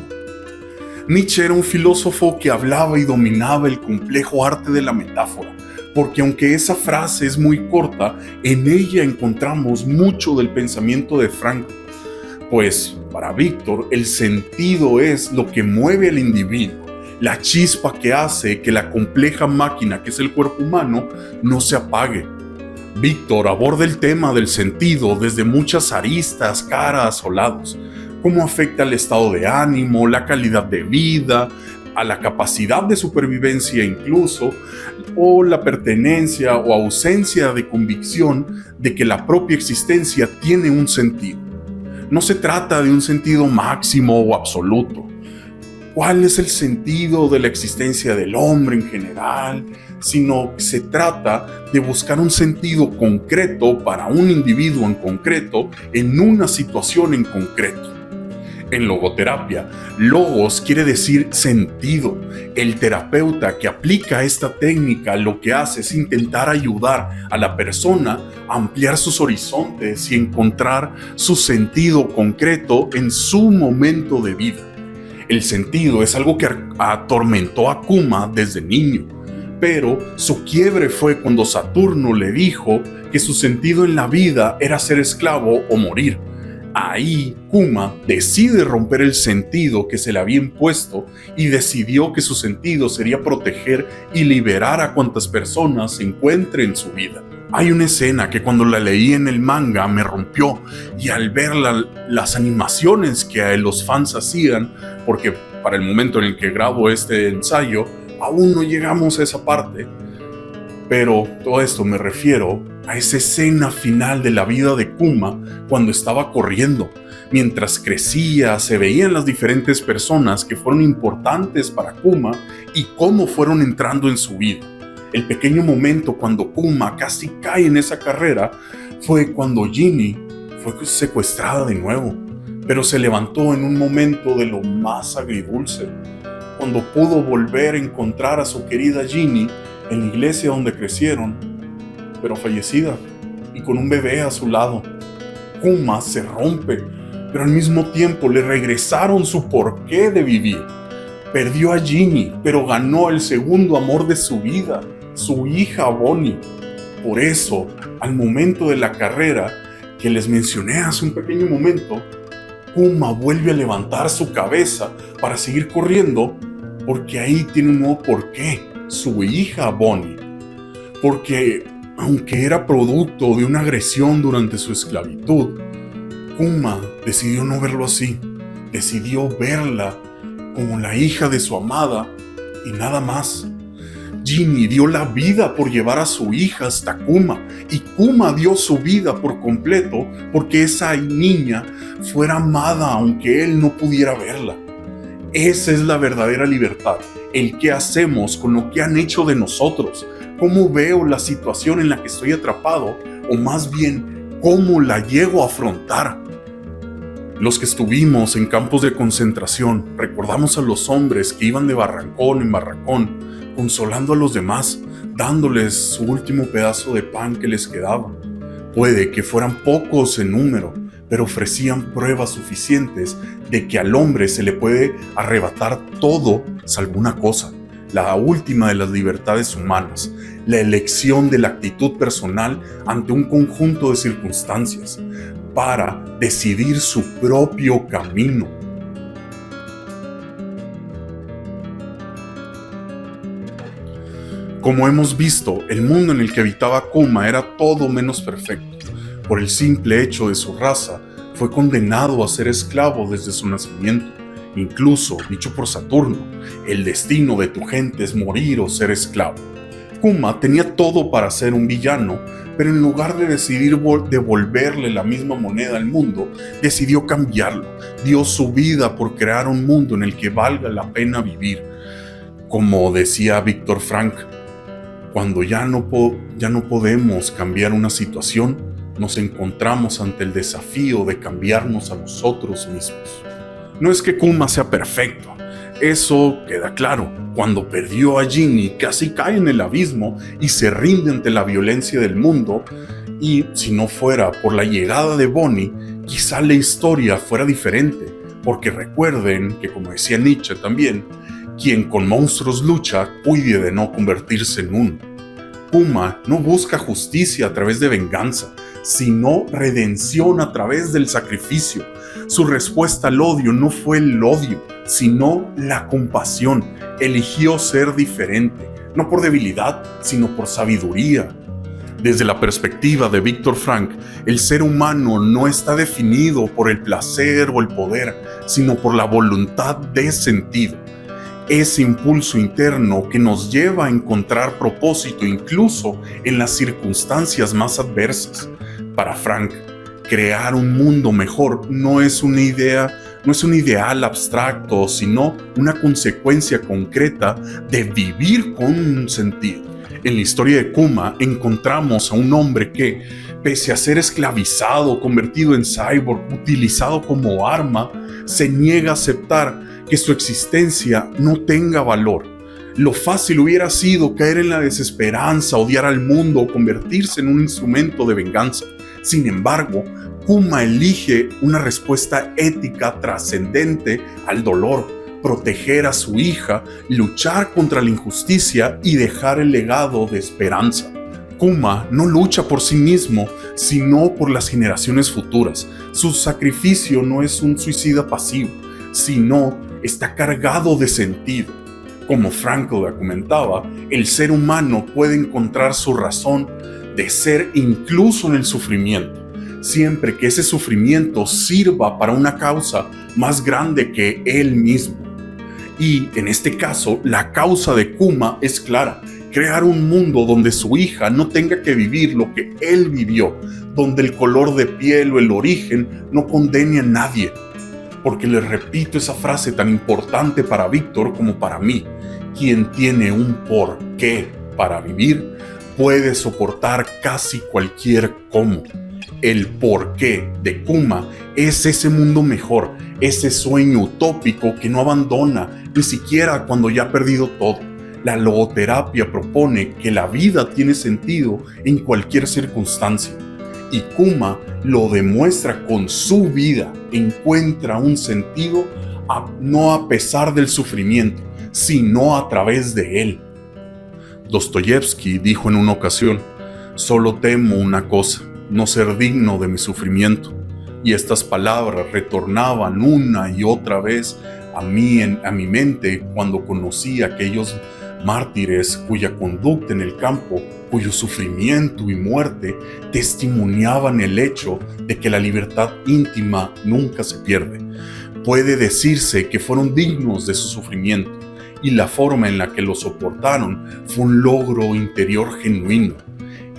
Nietzsche era un filósofo que hablaba y dominaba el complejo arte de la metáfora, porque aunque esa frase es muy corta, en ella encontramos mucho del pensamiento de Frankl. Pues para Víctor el sentido es lo que mueve al individuo, la chispa que hace que la compleja máquina que es el cuerpo humano no se apague. Víctor aborda el tema del sentido desde muchas aristas, caras o lados. Cómo afecta al estado de ánimo, la calidad de vida, a la capacidad de supervivencia incluso, o la pertenencia o ausencia de convicción de que la propia existencia tiene un sentido. No se trata de un sentido máximo o absoluto. ¿Cuál es el sentido de la existencia del hombre en general? Sino que se trata de buscar un sentido concreto para un individuo en concreto en una situación en concreto. En logoterapia, logos quiere decir sentido. El terapeuta que aplica esta técnica lo que hace es intentar ayudar a la persona a ampliar sus horizontes y encontrar su sentido concreto en su momento de vida. El sentido es algo que atormentó a Kuma desde niño, pero su quiebre fue cuando Saturno le dijo que su sentido en la vida era ser esclavo o morir. Ahí Kuma decide romper el sentido que se le había impuesto y decidió que su sentido sería proteger y liberar a cuantas personas se encuentre en su vida. Hay una escena que cuando la leí en el manga me rompió, y al ver las animaciones que los fans hacían, porque para el momento en el que grabo este ensayo aún no llegamos a esa parte, pero todo esto me refiero a esa escena final de la vida de Kuma cuando estaba corriendo. Mientras crecía, se veían las diferentes personas que fueron importantes para Kuma y cómo fueron entrando en su vida. El pequeño momento cuando Kuma casi cae en esa carrera fue cuando Ginny fue secuestrada de nuevo, pero se levantó en un momento de lo más agridulce, cuando pudo volver a encontrar a su querida Ginny en la iglesia donde crecieron, pero fallecida y con un bebé a su lado. Kuma se rompe, pero al mismo tiempo le regresaron su porqué de vivir. Perdió a Ginny, pero ganó el segundo amor de su vida, su hija Bonnie. Por eso, al momento de la carrera que les mencioné hace un pequeño momento, Kuma vuelve a levantar su cabeza para seguir corriendo, porque ahí tiene un nuevo porqué, su hija Bonnie. Porque aunque era producto de una agresión durante su esclavitud, Kuma decidió no verlo así. decidió verla como la hija de su amada y nada más. Ginny dio la vida por llevar a su hija hasta Kuma, y Kuma dio su vida por completo porque esa niña fuera amada aunque él no pudiera verla. Esa es la verdadera libertad, el qué hacemos con lo que han hecho de nosotros, cómo veo la situación en la que estoy atrapado, o más bien, cómo la llego a afrontar. Los que estuvimos en campos de concentración recordamos a los hombres que iban de barracón en barracón, consolando a los demás, dándoles su último pedazo de pan que les quedaba. Puede que fueran pocos en número, pero ofrecían pruebas suficientes de que al hombre se le puede arrebatar todo salvo una cosa, la última de las libertades humanas, la elección de la actitud personal ante un conjunto de circunstancias, para decidir su propio camino. Como hemos visto, el mundo en el que habitaba Kuma era todo menos perfecto. Por el simple hecho de su raza, fue condenado a ser esclavo desde su nacimiento. Incluso, dicho por Saturno, el destino de tu gente es morir o ser esclavo. Kuma tenía todo para ser un villano, pero en lugar de decidir devolverle la misma moneda al mundo, decidió cambiarlo. Dio su vida por crear un mundo en el que valga la pena vivir. Como decía Viktor Frankl, cuando ya no podemos cambiar una situación, nos encontramos ante el desafío de cambiarnos a nosotros mismos. No es que Kuma sea perfecto, eso queda claro. Cuando perdió a Ginny, casi cae en el abismo y se rinde ante la violencia del mundo, y si no fuera por la llegada de Bonnie, quizá la historia fuera diferente, porque recuerden que, como decía Nietzsche también, quien con monstruos lucha, cuide de no convertirse en uno. Kuma no busca justicia a través de venganza, sino redención a través del sacrificio. Su respuesta al odio no fue el odio, sino la compasión. Eligió ser diferente, no por debilidad, sino por sabiduría. Desde la perspectiva de Viktor Frankl, el ser humano no está definido por el placer o el poder, sino por la voluntad de sentido. Ese impulso interno que nos lleva a encontrar propósito incluso en las circunstancias más adversas. Para Frankl, crear un mundo mejor no es un ideal abstracto, sino una consecuencia concreta de vivir con un sentido. En la historia de Kuma encontramos a un hombre que, pese a ser esclavizado, convertido en cyborg, utilizado como arma, se niega a aceptar que su existencia no tenga valor. Lo fácil hubiera sido caer en la desesperanza, odiar al mundo o convertirse en un instrumento de venganza. Sin embargo, Kuma elige una respuesta ética trascendente al dolor, proteger a su hija, luchar contra la injusticia y dejar el legado de esperanza. Kuma no lucha por sí mismo, sino por las generaciones futuras. Su sacrificio no es un suicida pasivo, sino está cargado de sentido. Como Frankl comentaba, el ser humano puede encontrar su razón de ser incluso en el sufrimiento, siempre que ese sufrimiento sirva para una causa más grande que él mismo. Y en este caso, la causa de Kuma es clara: crear un mundo donde su hija no tenga que vivir lo que él vivió, donde el color de piel o el origen no condene a nadie. Porque les repito esa frase tan importante para Víctor como para mí: quien tiene un porqué para vivir puede soportar casi cualquier cómo. El porqué de Kuma es ese mundo mejor, ese sueño utópico que no abandona ni siquiera cuando ya ha perdido todo. La logoterapia propone que la vida tiene sentido en cualquier circunstancia, y Kuma lo demuestra con su vida. Encuentra un sentido no a pesar del sufrimiento, sino a través de él. Dostoyevsky dijo en una ocasión: solo temo una cosa, no ser digno de mi sufrimiento. Y estas palabras retornaban una y otra vez a mi mente cuando conocí a aquellos mártires cuya conducta en el campo, cuyo sufrimiento y muerte testimoniaban el hecho de que la libertad íntima nunca se pierde. puede decirse que fueron dignos de su sufrimiento, y la forma en la que lo soportaron fue un logro interior genuino.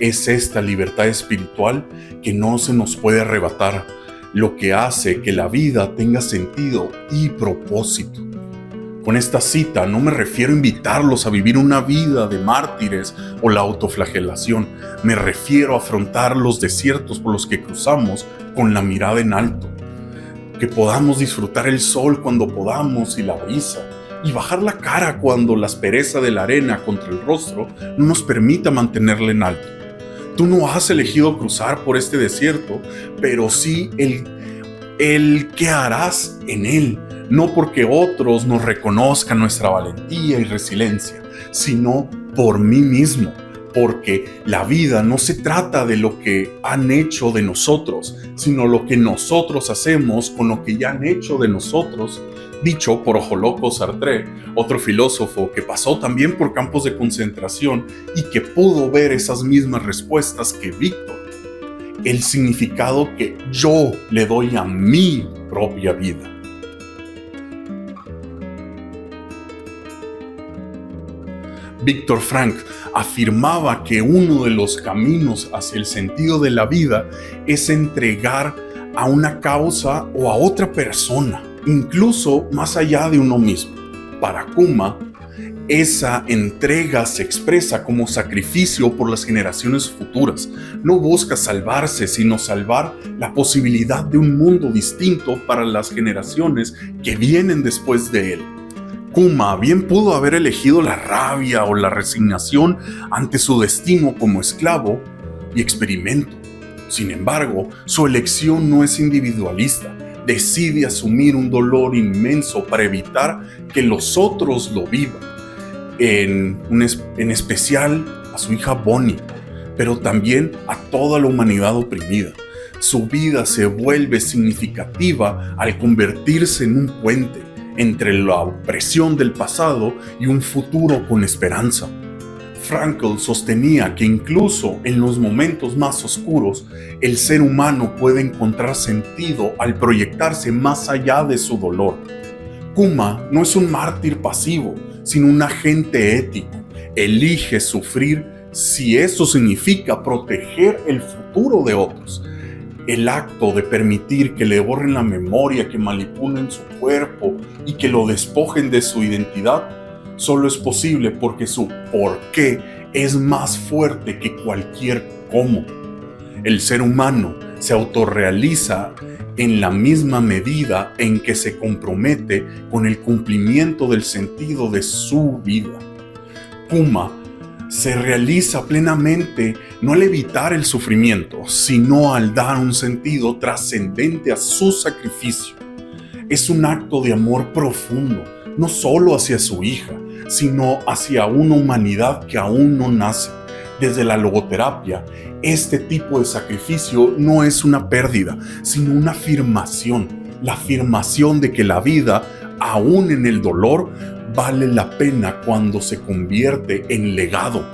Es esta libertad espiritual que no se nos puede arrebatar, lo que hace que la vida tenga sentido y propósito. Con esta cita no me refiero a invitarlos a vivir una vida de mártires o la autoflagelación. Me refiero a afrontar los desiertos por los que cruzamos con la mirada en alto. Que podamos disfrutar el sol cuando podamos y la brisa, y bajar la cara cuando la aspereza de la arena contra el rostro no nos permita mantenerla en alto. Tú no has elegido cruzar por este desierto, pero sí el qué harás en él. No porque otros nos reconozcan nuestra valentía y resiliencia, sino por mí mismo. Porque la vida no se trata de lo que han hecho de nosotros, sino lo que nosotros hacemos con lo que ya han hecho de nosotros. Dicho por Ojo Loco Sartre, otro filósofo que pasó también por campos de concentración y que pudo ver esas mismas respuestas que Víctor. El significado que yo le doy a mi propia vida. Viktor Frankl afirmaba que uno de los caminos hacia el sentido de la vida es entregar a una causa o a otra persona, incluso más allá de uno mismo. Para Kuma, esa entrega se expresa como sacrificio por las generaciones futuras. No busca salvarse, sino salvar la posibilidad de un mundo distinto para las generaciones que vienen después de él. Kuma bien pudo haber elegido la rabia o la resignación ante su destino como esclavo y experimento. Sin embargo, su elección no es individualista. Decide asumir un dolor inmenso para evitar que los otros lo vivan. En especial a su hija Bonnie, pero también a toda la humanidad oprimida. Su vida se vuelve significativa al convertirse en un puente entre la opresión del pasado y un futuro con esperanza. Frankl sostenía que incluso en los momentos más oscuros, el ser humano puede encontrar sentido al proyectarse más allá de su dolor. Kuma no es un mártir pasivo, sino un agente ético. Elige sufrir si eso significa proteger el futuro de otros. El acto de permitir que le borren la memoria, que manipulen su cuerpo y que lo despojen de su identidad, solo es posible porque su por qué es más fuerte que cualquier cómo. El ser humano se autorrealiza en la misma medida en que se compromete con el cumplimiento del sentido de su vida. Kuma se realiza plenamente no al evitar el sufrimiento, sino al dar un sentido trascendente a su sacrificio. Es un acto de amor profundo, no solo hacia su hija, sino hacia una humanidad que aún no nace. Desde la logoterapia, este tipo de sacrificio no es una pérdida, sino una afirmación. La afirmación de que la vida, aún en el dolor, vale la pena cuando se convierte en legado.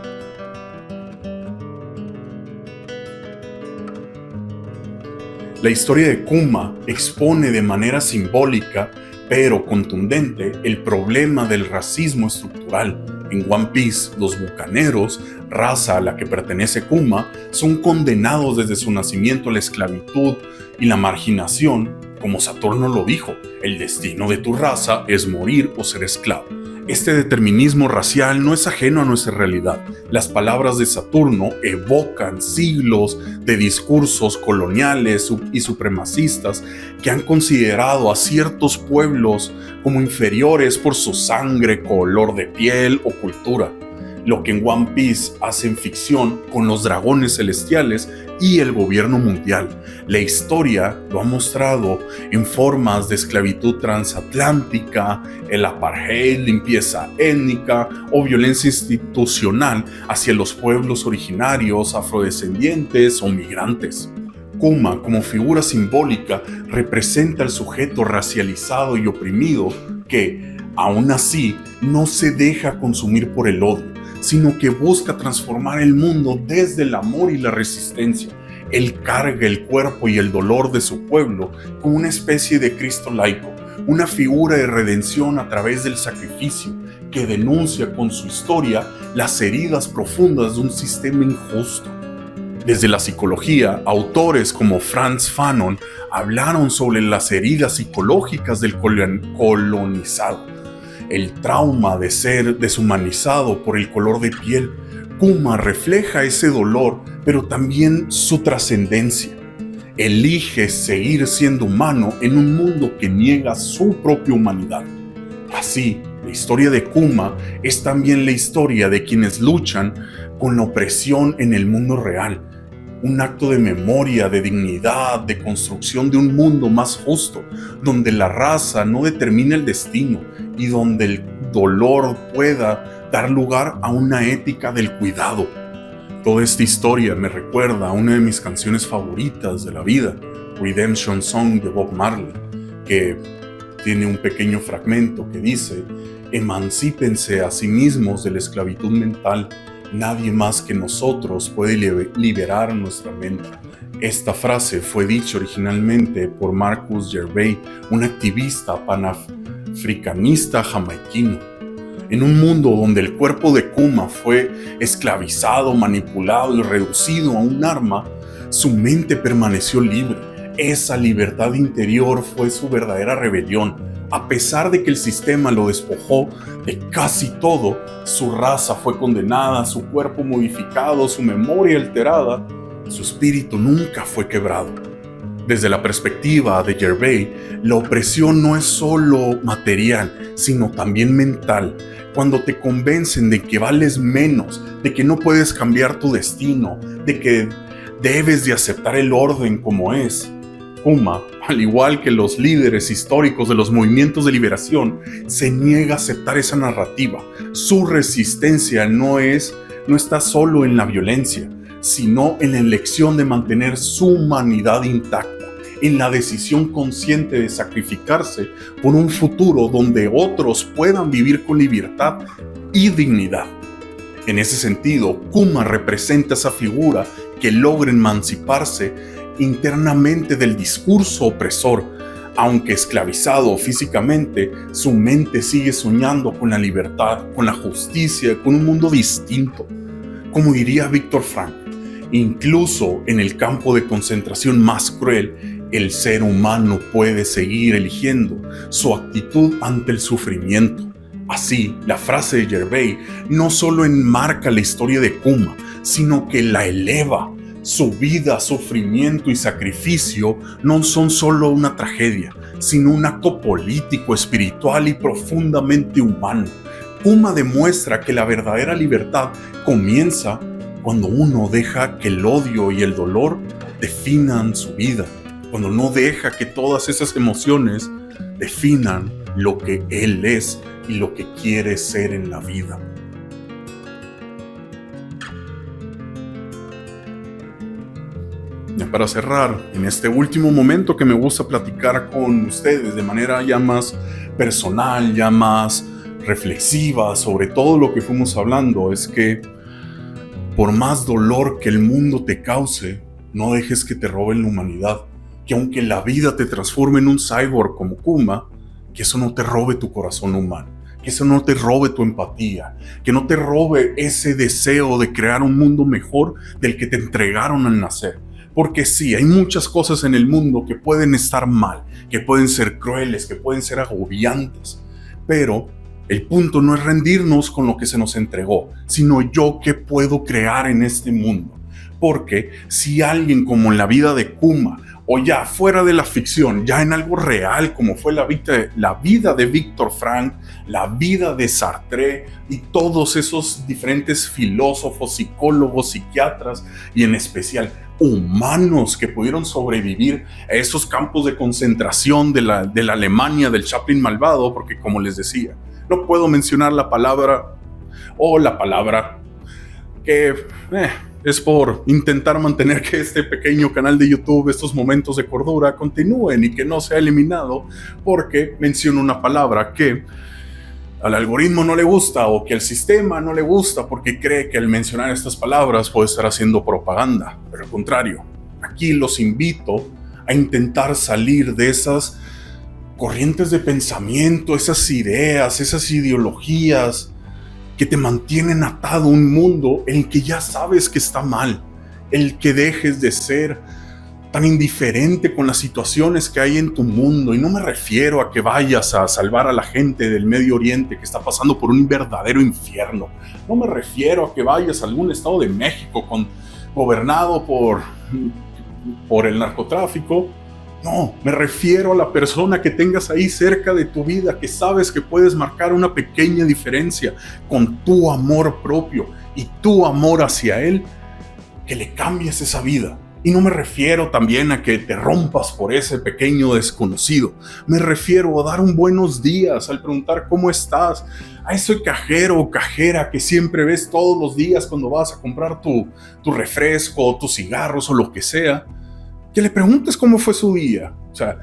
La historia de Kuma expone de manera simbólica, pero contundente, el problema del racismo estructural. En One Piece, los bucaneros, raza a la que pertenece Kuma, son condenados desde su nacimiento a la esclavitud y la marginación. Como Saturno lo dijo, el destino de tu raza es morir o ser esclavo. Este determinismo racial no es ajeno a nuestra realidad. Las palabras de Saturno evocan siglos de discursos coloniales y supremacistas que han considerado a ciertos pueblos como inferiores por su sangre, color de piel o cultura. Lo que en One Piece hacen ficción con los dragones celestiales y el gobierno mundial. La historia lo ha mostrado en formas de esclavitud transatlántica, el apartheid, limpieza étnica o violencia institucional hacia los pueblos originarios, afrodescendientes o migrantes. Kuma, como figura simbólica, representa al sujeto racializado y oprimido que, aún así, no se deja consumir por el odio, sino que busca transformar el mundo desde el amor y la resistencia. Él carga el cuerpo y el dolor de su pueblo como una especie de Cristo laico, una figura de redención a través del sacrificio que denuncia con su historia las heridas profundas de un sistema injusto. Desde la psicología, autores como Frantz Fanon hablaron sobre las heridas psicológicas del colonizado, el trauma de ser deshumanizado por el color de piel. Kuma refleja ese dolor, pero también su trascendencia. Elige seguir siendo humano en un mundo que niega su propia humanidad. Así, la historia de Kuma es también la historia de quienes luchan con la opresión en el mundo real. Un acto de memoria, de dignidad, de construcción de un mundo más justo, donde la raza no determina el destino y donde el dolor pueda dar lugar a una ética del cuidado. Toda esta historia me recuerda a una de mis canciones favoritas de la vida, Redemption Song de Bob Marley, que tiene un pequeño fragmento que dice: emancípense a sí mismos de la esclavitud mental. Nadie más que nosotros puede liberar nuestra mente. Esta frase fue dicha originalmente por Marcus Garvey, un activista panafricanista jamaiquino. En un mundo donde el cuerpo de Kuma fue esclavizado, manipulado y reducido a un arma, su mente permaneció libre. Esa libertad interior fue su verdadera rebelión. A pesar de que el sistema lo despojó de casi todo, su raza fue condenada, su cuerpo modificado, su memoria alterada, su espíritu nunca fue quebrado. Desde la perspectiva de Gervais, la opresión no es solo material, sino también mental. Cuando te convencen de que vales menos, de que no puedes cambiar tu destino, de que debes de aceptar el orden como es, Kuma, al igual que los líderes históricos de los movimientos de liberación, se niega a aceptar esa narrativa. Su resistencia no está solo en la violencia, sino en la elección de mantener su humanidad intacta, en la decisión consciente de sacrificarse por un futuro donde otros puedan vivir con libertad y dignidad. En ese sentido, Kuma representa esa figura que logra emanciparse internamente del discurso opresor. Aunque esclavizado físicamente, su mente sigue soñando con la libertad, con la justicia, con un mundo distinto. Como diría Viktor Frankl, incluso en el campo de concentración más cruel, el ser humano puede seguir eligiendo su actitud ante el sufrimiento. Así, la frase de Gervais no solo enmarca la historia de Kuma, sino que la eleva. Su vida, sufrimiento y sacrificio no son solo una tragedia, sino un acto político, espiritual y profundamente humano. Kuma demuestra que la verdadera libertad comienza cuando uno deja que el odio y el dolor definan su vida, cuando no deja que todas esas emociones definan lo que él es y lo que quiere ser en la vida. Ya para cerrar, en este último momento que me gusta platicar con ustedes de manera ya más personal, ya más reflexiva sobre todo lo que fuimos hablando, es que por más dolor que el mundo te cause, no dejes que te roben la humanidad. Que aunque la vida te transforme en un cyborg como Kuma, que eso no te robe tu corazón humano, que eso no te robe tu empatía, que no te robe ese deseo de crear un mundo mejor del que te entregaron al nacer. Porque sí, hay muchas cosas en el mundo que pueden estar mal, que pueden ser crueles, que pueden ser agobiantes. Pero el punto no es rendirnos con lo que se nos entregó, sino yo qué puedo crear en este mundo. Porque si alguien como en la vida de Kuma, o ya fuera de la ficción, ya en algo real como fue la vida de Viktor Frankl, la vida de Sartre y todos esos diferentes filósofos, psicólogos, psiquiatras y en especial humanos que pudieron sobrevivir a esos campos de concentración de la Alemania del Chaplin malvado, porque como les decía, no puedo mencionar la palabra que es por intentar mantener que este pequeño canal de YouTube, estos momentos de cordura, continúen y que no sea eliminado porque menciono una palabra que al algoritmo no le gusta o que al sistema no le gusta porque cree que al mencionar estas palabras puede estar haciendo propaganda. Pero al contrario, aquí los invito a intentar salir de esas corrientes de pensamiento, esas ideas, esas ideologías que te mantienen atado a un mundo en el que ya sabes que está mal, el que dejes de ser tan indiferente con las situaciones que hay en tu mundo. Y no me refiero a que vayas a salvar a la gente del Medio Oriente que está pasando por un verdadero infierno. No me refiero a que vayas a algún estado de México gobernado por el narcotráfico. No, me refiero a la persona que tengas ahí cerca de tu vida, que sabes que puedes marcar una pequeña diferencia con tu amor propio y tu amor hacia él, que le cambies esa vida. Y no me refiero también a que te rompas por ese pequeño desconocido. Me refiero a dar un buenos días, al preguntar cómo estás, a ese cajero o cajera que siempre ves todos los días cuando vas a comprar tu refresco, tus cigarros o lo que sea. Que le preguntes cómo fue su día. O sea,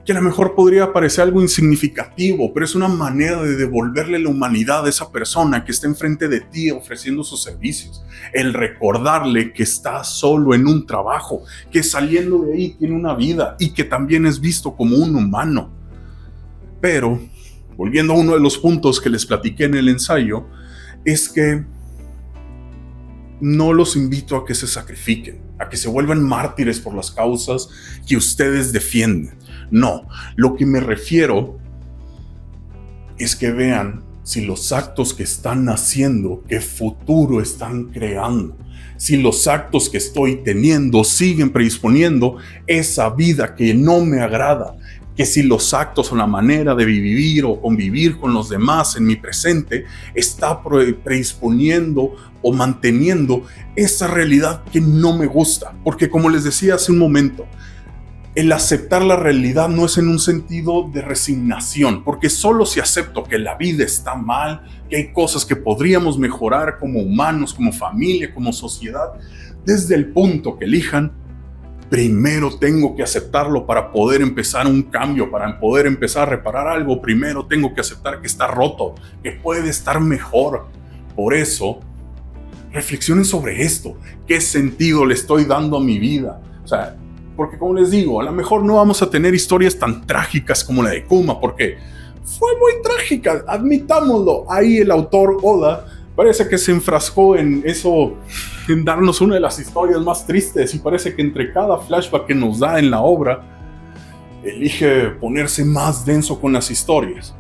que a lo mejor podría parecer algo insignificativo, pero es una manera de devolverle la humanidad a esa persona que está enfrente de ti ofreciendo sus servicios. El recordarle que está solo en un trabajo, que saliendo de ahí tiene una vida y que también es visto como un humano. Pero, volviendo a uno de los puntos que les platiqué en el ensayo, es que no los invito a que se sacrifiquen, a que se vuelvan mártires por las causas que ustedes defienden. No, lo que me refiero es que vean si los actos que están haciendo, qué futuro están creando, si los actos que estoy teniendo siguen predisponiendo esa vida que no me agrada, que si los actos o la manera de vivir o convivir con los demás en mi presente está predisponiendo o manteniendo esa realidad que no me gusta. Porque como les decía hace un momento, el aceptar la realidad no es en un sentido de resignación, porque solo si acepto que la vida está mal, que hay cosas que podríamos mejorar como humanos, como familia, como sociedad, desde el punto que elijan, primero tengo que aceptarlo para poder empezar un cambio, para poder empezar a reparar algo. Primero tengo que aceptar que está roto, que puede estar mejor. Por eso, reflexionen sobre esto. ¿Qué sentido le estoy dando a mi vida? O sea, porque como les digo, a lo mejor no vamos a tener historias tan trágicas como la de Kuma, porque fue muy trágica, admitámoslo. Ahí el autor Oda parece que se enfrascó en eso, en darnos una de las historias más tristes, y parece que entre cada flashback que nos da en la obra, elige ponerse más denso con las historias.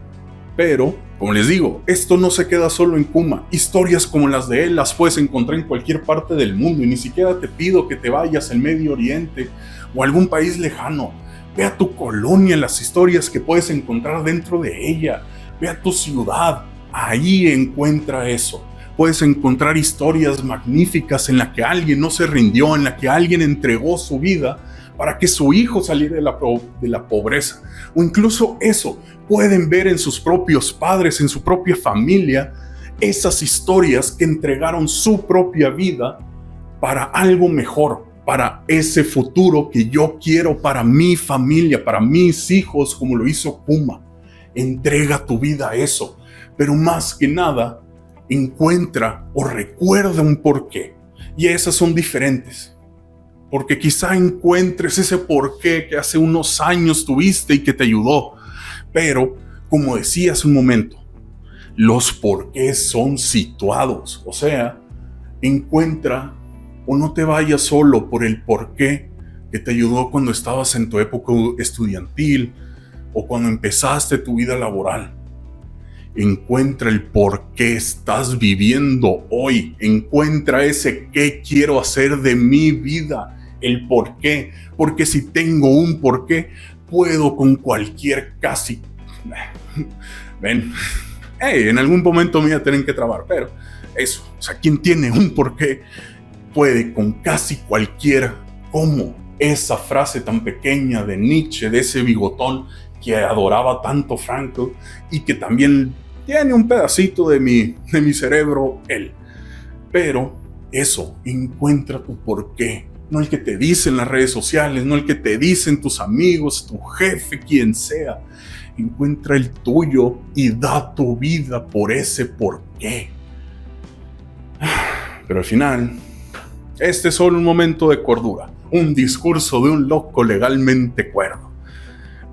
Pero, como les digo, esto no se queda solo en Kuma. Historias como las de él las puedes encontrar en cualquier parte del mundo, y ni siquiera te pido que te vayas al Medio Oriente o a algún país lejano. Ve a tu colonia, las historias que puedes encontrar dentro de ella. Ve a tu ciudad, ahí encuentra eso. Puedes encontrar historias magníficas en las que alguien no se rindió, en la que alguien entregó su vida para que su hijo saliera de la pobreza. O incluso eso, pueden ver en sus propios padres, en su propia familia, esas historias que entregaron su propia vida para algo mejor, para ese futuro que yo quiero para mi familia, para mis hijos, como lo hizo Kuma. Entrega tu vida a eso, pero más que nada, encuentra o recuerda un porqué. Y esas son diferentes. Porque quizá encuentres ese porqué que hace unos años tuviste y que te ayudó. Pero, como decía hace un momento, los porqués son situados. O sea, encuentra o no te vayas solo por el porqué que te ayudó cuando estabas en tu época estudiantil o cuando empezaste tu vida laboral. Encuentra el por qué estás viviendo hoy. Encuentra ese qué quiero hacer de mi vida. El por qué. Porque si tengo un por qué, puedo con cualquier casi... Ven, en algún momento me voy a tener que trabar, pero eso. O sea, quien tiene un por qué puede con casi cualquier cómo. Esa frase tan pequeña de Nietzsche, de ese bigotón que adoraba tanto Frankl y que también tiene un pedacito de mi cerebro él. Pero eso, encuentra tu porqué. No el que te dicen las redes sociales, no el que te dicen tus amigos, tu jefe, quien sea. Encuentra el tuyo y da tu vida por ese porqué. Pero al final, este es solo un momento de cordura, un discurso de un loco legalmente cuerdo.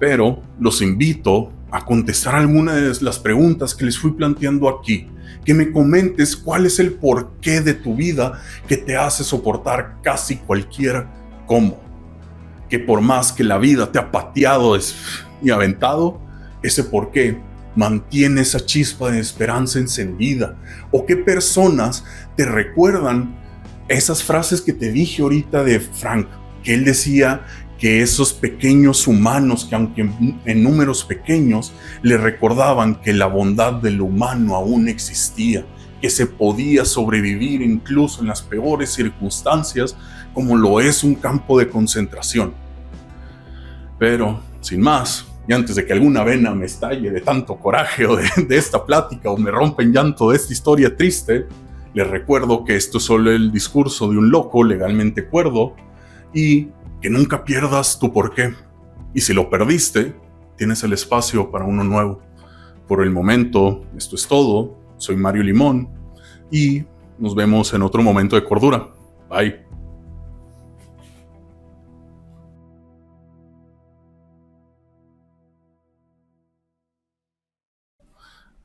Pero los invito a contestar algunas de las preguntas que les fui planteando aquí, que me comentes cuál es el porqué de tu vida que te hace soportar casi cualquier cómo. Que por más que la vida te ha pateado y aventado, ese porqué mantiene esa chispa de esperanza encendida. O qué personas te recuerdan esas frases que te dije ahorita de Frank, que él decía que esos pequeños humanos, que aunque en números pequeños, le recordaban que la bondad del humano aún existía, que se podía sobrevivir incluso en las peores circunstancias, como lo es un campo de concentración. Pero, sin más, y antes de que alguna vena me estalle de tanto coraje o de esta plática o me rompa en llanto de esta historia triste, les recuerdo que esto es solo el discurso de un loco legalmente cuerdo y que nunca pierdas tu porqué. Y si lo perdiste, tienes el espacio para uno nuevo. Por el momento, esto es todo. Soy Mario Limón y nos vemos en otro momento de cordura. Bye.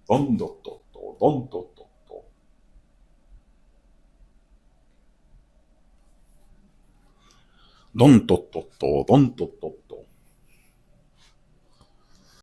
Don, do, do, do, don, do, do, do. Don, do, do, do, don, do, do.